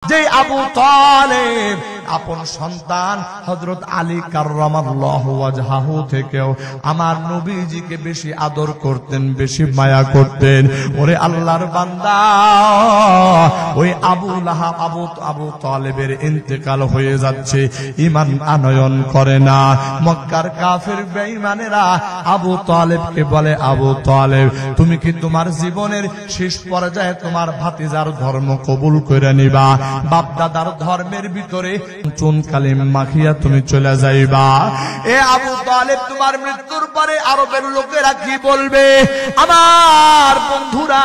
যে আবু তালেব আপন সন্তান হযরত আলী কাররামাল্লাহু ওয়াজহাহু থেকেও আমার নবীজিকে বেশি আদর করতেন, বেশি মায়া করতেন। ওরে আল্লাহর বান্দা, ওই আবু লাহাব আবু তালেবের ইন্তেকাল হয়ে যাচ্ছে, ঈমান আনয়ন করে না। মক্কার কাফের বেঈমানেরা আবু তালেবকে বলে, আবু তালেব তুমি কি তোমার জীবনের শেষ পর্যায়ে তোমার ভাতিজার ধর্ম কবুল করে নিবা? বাপ দাদার ধর্মের ভিতরে চুন কালিম মাখিয়া তুমি চলে যাইবা? এ আবু তালেব, তোমার মৃত্যুর পরে আরবের লোকেরা কি বলবে? আমার বন্ধুরা,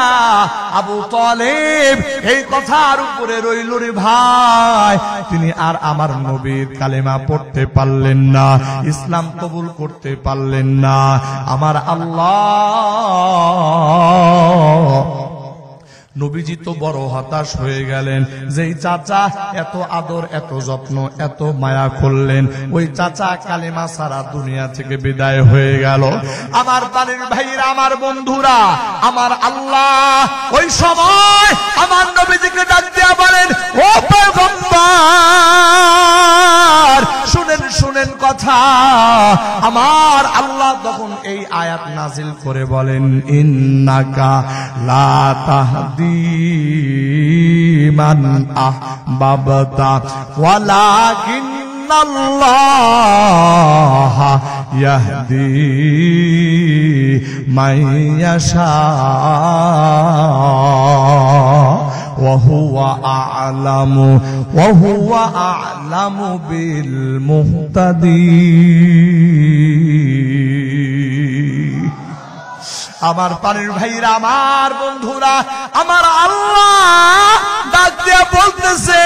আবু তালেব এই কথার উপরে রইল রে ভাই। তিনি আর আমার নবীর কালেমা পড়তে পারলেন না, ইসলাম কবুল করতে পারলেন না। আমার আল্লাহ নবীজি তো বড় হতাশ হয়ে গেলেন। যেই চাচা এত আদর, এত যত্ন, এত মায়া করলেন, ওই চাচা কালেমা সারা দুনিয়া থেকে বিদায় হয়ে গেল। আমার প্রাণের ভাইরা, আমার বন্ধুরা, আমার আল্লাহ ওই সময় আমার নবীজিকে ডাক দিয়া বলেন, ও পয়গম্বর শুনেন, শুনেন কথা। আমার আল্লাহ তখন এই আয়াত নাজিল করে বলেন, ইন্নাকা লা তাহদি মান আহবাবতা ওয়ালাকিন্নাল্লাহ ইয়াহদি মান ইয়াশা ওয়া হুয়া আ'লামু বিল মুহতাদিন। আমার প্রাণের ভাইরা, আমার বন্ধুরা, আমার আল্লাহ ডাক দিয়া বলতেছে,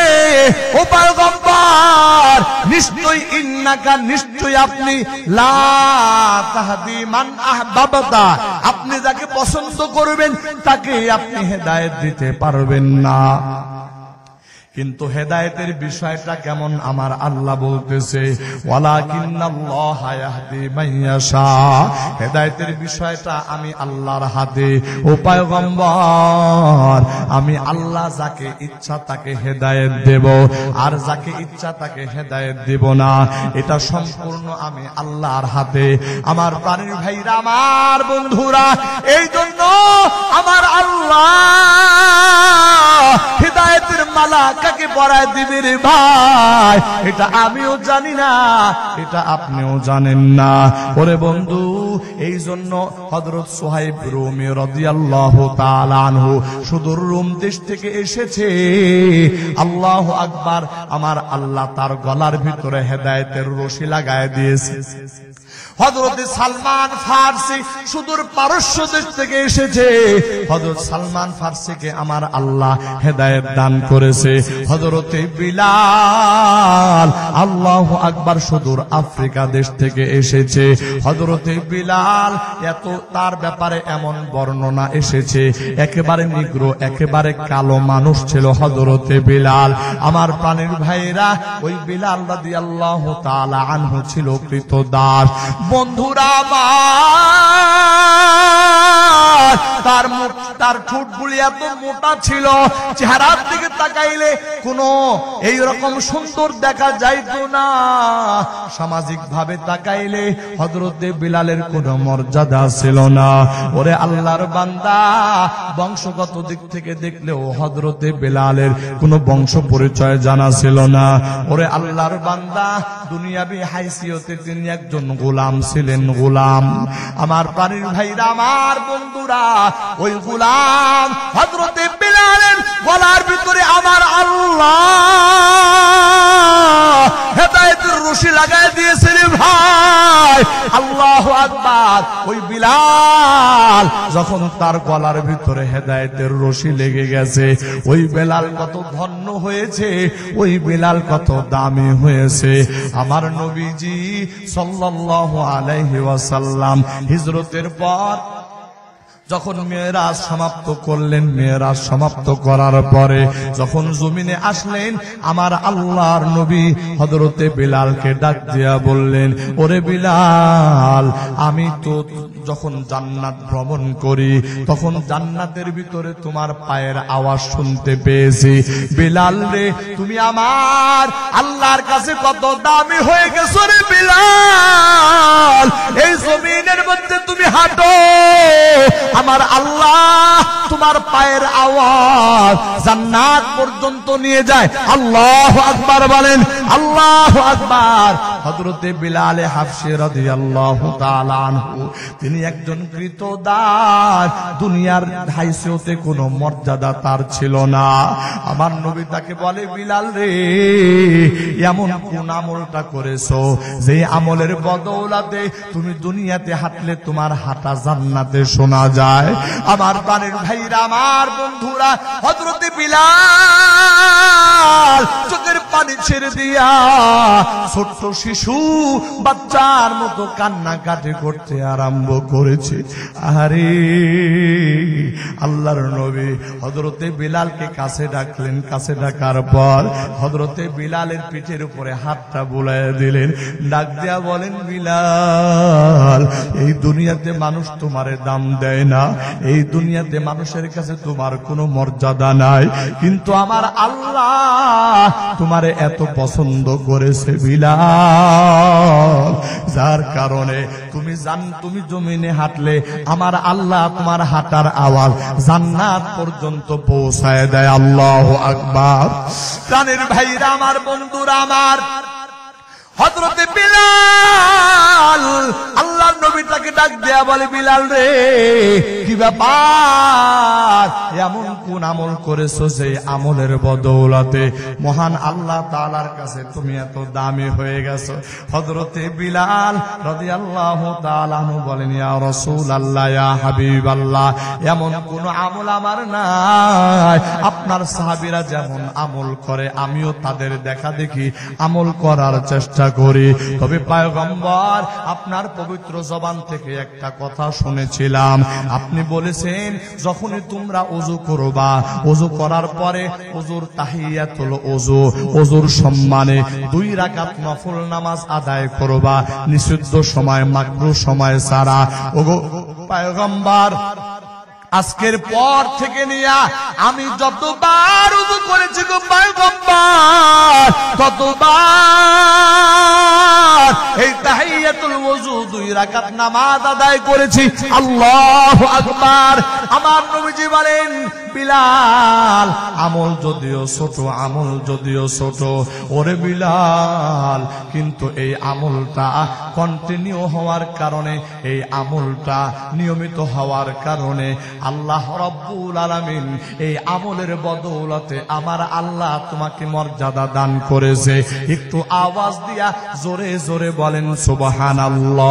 ও পয়গম্বর নিশ্চয়ই, ইন্নাকা নিশ্চয়ই আপনি, লা তাহদি মান আহবাবতা আপনি যাকে পছন্দ করবেন তাকে আপনি হেদায়েত দিতে পারবেন না। কিন্তু হেদায়েতের বিষয়টা কেমন আমার আল্লাহ বলতেছে, ওয়ালাকিন্নাল্লাহা ইয়াহদি মান ইয়াশা। হেদায়েতের বিষয়টা আমি আল্লাহর হাতে। ও পয়গম্বর, আমি আল্লাহ যাকে ইচ্ছা তাকে হেদায়েত দেব, আর যাকে ইচ্ছা তাকে হেদায়েত দেব না। এটা সম্পূর্ণ আমি আল্লাহর হাতে। আমার প্রাণের ভাইরা, আমার বন্ধুরা, এই জন্য আমার আল্লাহ হেদায়েতের মালা কাকে পরায় দিবে রে ভাই, এটা আমিও জানি না, এটা আপনিও জানেন না। ওরে বন্ধু, এই জন্য হযরত সুহাইব রুমি রাদিয়াল্লাহু তাআলা আনহু সুদূর রোম দেশ থেকে এসেছে। আল্লাহু আকবার। আমার আল্লাহ তার গলার ভিতরে হেদায়েতের রশি লাগায় দিয়েছে। হযরত সালমান ফারসি সুদূর পারস্য দেশ থেকে এসেছে। হযরত সালমান ফারসিকে আমার আল্লাহ হেদায়েত দান করেছে। হযরত বিলাল, আল্লাহু আকবার, সুদূর আফ্রিকা দেশ থেকে এসেছে। হযরত বিলাল, এত তার ব্যাপারে এমন বর্ণনা এসেছে, একেবারে নিগ্র, একেবারে কালো মানুষ ছিল হযরত বিলাল। আমার প্রাণের ভাইরা, ওই বিলাল রাদিয়াল্লাহু তাআলা আনহু ছিল কৃতদাস। বন্ধুরা আমার, তার ঠোঁটগুলি এত মোটা ছিল, চেহারার দিকে তাকাইলে কোনো এইরকম সুন্দর দেখা যাইতো না। সামাজিক ভাবে তাকাইলে হযরত বিলালের কোনো মর্যাদা ছিল না। ওরে আল্লাহর বান্দা, বংশগত দিক থেকে দেখলেও হযরত বিলালের কোনো বংশ পরিচয় জানা ছিল না। ওরে আল্লাহর বান্দা, দুনিয়াবি হাইসিয়তে তিনি একজন গোলাম ছিলেন, গোলাম। আমার প্রাণের ভাইরা, আমার বন্ধুরা, ওই গোলাম হযরত বিলালের গলার ভিতরে আমার আল্লাহ হেদায়েতের রশি লাগায় দিয়েছে রে ভাই। আল্লাহু আকবার। ওই বিলাল যখন তার গলার ভিতরে হেদায়েতের রশি লেগে গেছে, ওই বিলাল কত ধন্য হয়েছে, ওই বিলাল কত দামি হয়েছে। আমার নবীজি সাল্লাল্লাহু আলাইহি ওয়াসাল্লাম হিজরতের পর যখন মেরাজ সমাপ্ত করলেন, মেরাজ সমাপ্ত করার পরে যখন জমিনে আসলেন, আমার আল্লাহর নবী হযরতে বিলালকে ডাক দিয়া বললেন, ওরে বিলাল, আমি তো যখন জান্নাত ভ্রমণ করি তখন জান্নাতের ভিতরে তোমার পায়ের আওয়াজ শুনতে পেয়েছি। বিলাল রে, তুমি আমার আল্লাহর কাছে কত দামি হয়ে গেছো রে বিলাল। এই জমিনের মধ্যে তুমি হাঁটো, আমার আল্লাহ তোমার পায়ের আওয়াজ জান্নাত পর্যন্ত নিয়ে যায়। আল্লাহু আকবার বলেন, আল্লাহু আকবার। হযরতে বিলাল হাবশী রাদিয়াল্লাহু তাআলা আনহু, তিনি একজন কৃতদাস, দুনিয়ার হাইসিয়তে কোনো মর্যাদা তার ছিল না। আমার নবী তাকে বলে, বিলাল রে, এমন কোন আমলটা করেছো যে আমলের বদৌলতে তুমি দুনিয়াতে হাঁটলে তোমার হাঁটা জান্নাতে শোনা যায়? আমার প্রাণের ভাইরা, আমার বন্ধুরা, হযরতে বিলাল চোখের পানি ছেড়ে দিয়া ছোট্ট শিশু বাচ্চার মতো কান্নাকাটি করতে আরম্ভ করেছে। আরে আল্লাহর নবী হযরতে বিলালকে কাছে ডাকলেন। কাছে ডাকার পর হযরতে বিলালের পিঠের উপরে হাতটা বুলাইয়া দিলেন। ডাক দিয়া বলেন, বিলাল, এই দুনিয়াতে মানুষ তোমারে দাম দেয় না, এই দুনিয়াতে মানুষের কাছে তোমার কোনো মর্যাদা নাই, কিন্তু আমার আল্লাহ তোমারে এত পছন্দ করেছে বিলাল, যার কারণে তুমি জমিনে হাঁটলে আমার আল্লাহ তোমার হাঁটার আওয়াজ জান্নাত পর্যন্ত পৌঁছায় দেয়। আল্লাহু আকবার। প্রাণের ভাইরা, আমার বন্ধুরা, আমার হযরতে বিলাল, আল্লাহর নবী তাকে ডাক দেয়া বলে, বিলাল রে, কি ব্যাপার? এমন কোন আমল করেছো যে আমলের বদৌলতে মহান আল্লাহ তাআলার কাছে তুমি এত দামি হয়ে গেছো? হযরতে বিলাল রাদিয়াল্লাহু তাআলা আনহু বলেন, ইয়া রাসূলুল্লাহ, ইয়া হাবিবাল্লাহ, এমন কোন আমল আমার নাই। আপনার সাহাবীরা যেমন আমল করে আমিও তাদের দেখা দেখি আমল করার চেষ্টা করি। তবে পয়গম্বর, আপনার পবিত্র জবান থেকে একটা কথা শুনেছিলাম, আপনি বলেছেন যখনই তোমরা ওযু করবা, ওযু করার পরে ওযুর তাহিয়াতুল ওযু, ওযুর সম্মানে 2 রাকাত নফল নামাজ আদায় করবা, নিষিদ্ধ সময়, মাকরুহ সময় ছাড়া। ওগো পয়গম্বর, আজকের পর থেকে নিয়া আমি যতবার ওযু করেছি গো পয়গম্বর, ততবার এই তাহিয়াতুল ওযু 2 রাকাত নামাজ আদায় করেছি। আল্লাহু আকবার। আমার নবীজি বলেন, বিলাল, আমল যদিও ছোট, আমল যদিও ছোট, ওরে বিলাল, কিন্তু এই আমলটা কন্টিনিউ হওয়ার কারণে, এই আমলটা নিয়মিত হওয়ার কারণে আল্লাহ রাব্বুল আলামিন এই আমলের বদৌলতে আমার আল্লাহ তোমাকে মর্যাদা দান করেছে। একটু আওয়াজ দিয়া জোরে জোরে বলেন সুবহানাল্লাহ।